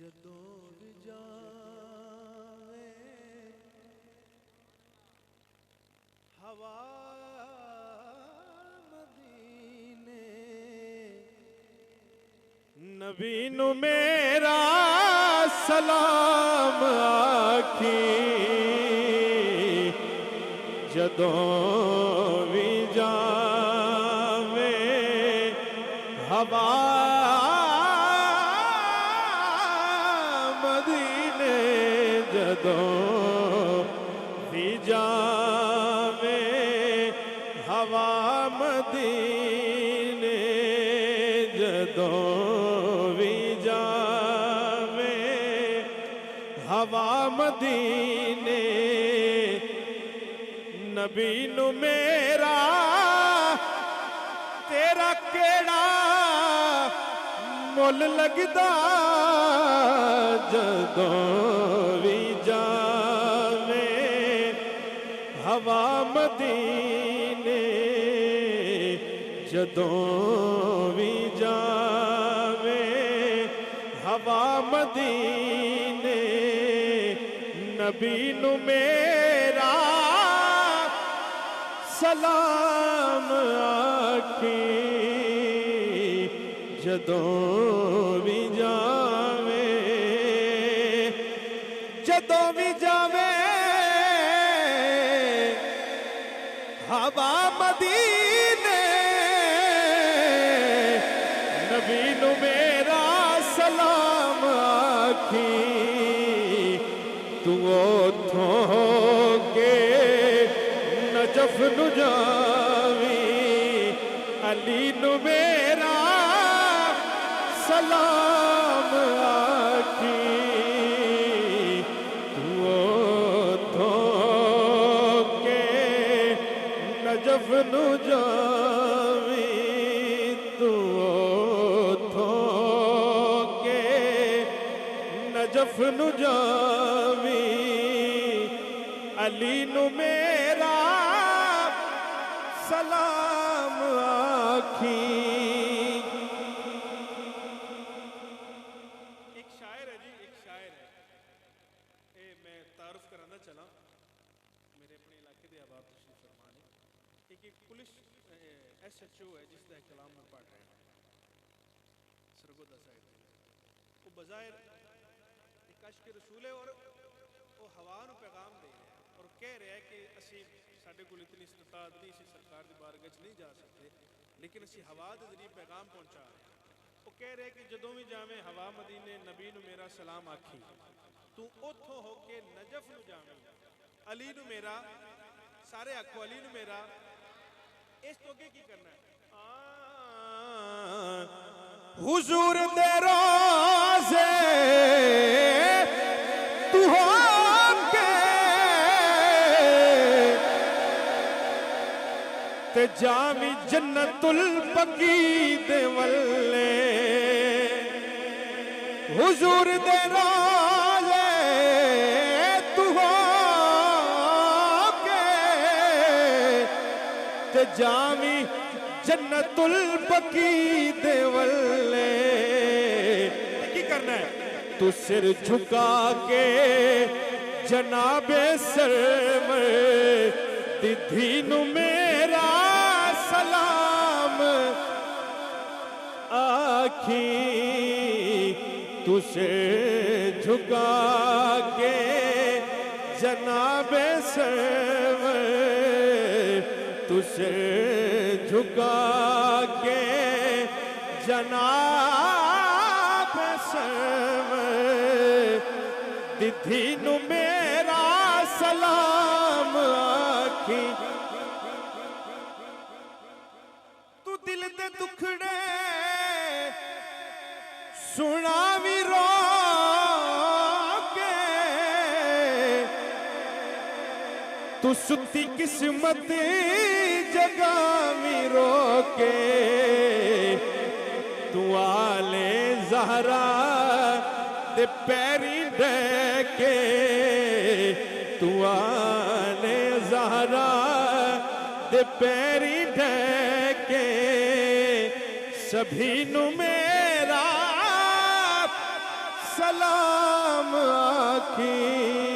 जदों भी जावे हवा मदीने नबी नू मेरा सलाम आखी जदों भी जावे हवा मदीने जदों भी जावे हवा मदीने जदों भी जावे हवा मदीने नबी नू मेरा तेरा केड़ा मुल लगदा जदों भी जावे हवा मदीने जदों भी जावे हवा मदीने नबी नू मेरा सलाम आखी जदों भी जावे जदों भी जावे हवा मदीने नबी नू मेरा सलाम आखी तू ओथों होके नजफ नू जावी अली नू मेरा सलाम आखी तू ओथों के नजफ नू जावी तू ओथों के नजफ नू जावी अली नू मेरा सलाम आखी। एक शायर है जी, एक शायर है ए मैं तारुफ कराना चला मेरे अपने इलाके के अहबाब तशरीफ फरमा ने एक पुलिस SHO है जिसका कलाम में पढ़ रहे हैं सरगोदा साहिब वो बज़ाहिर एक अश्क रसूल है और वो हवा नू पैगाम दे रहा है और कह रहा है कि असी साडे कोल इतनी इस्तात नहीं सी सरकार की बारगाह च नहीं जा सकते लेकिन असी हवा के जरिए पैगाम पहुँचा रहे हैं वो कह रहे कि जदों भी जावे हवा मदीने नबी नू मेरा सलाम आखी तू उथों होके नजफ नू जावे अली नू मेरा सारे आखो अली नू मेरा इस तो अगे की करना है हुजूर दे रोज़े तू होके ते जामी जन्नतुल बकी दे वल्ले हुजूर दे रोज़े तू होके ते जामी जन्नतुल बकी दे वल्ले की करना है तू सिर झुका के जनाबे सरवर दीदी नू मेरा सलाम आखी तू सिर झुका के जनाबे सरवर तुझे झुका के जनाब सरवर दीदी नू मेरा सलाम आखी तू दिल दे दुखड़े सुनावी रो के तू सुती किस्मत जगावी रोके तू आले ज़हरा दे पैरी डके तू आले ज़हरा दे पैरी ढके सभी नु मेरा सलाम आखी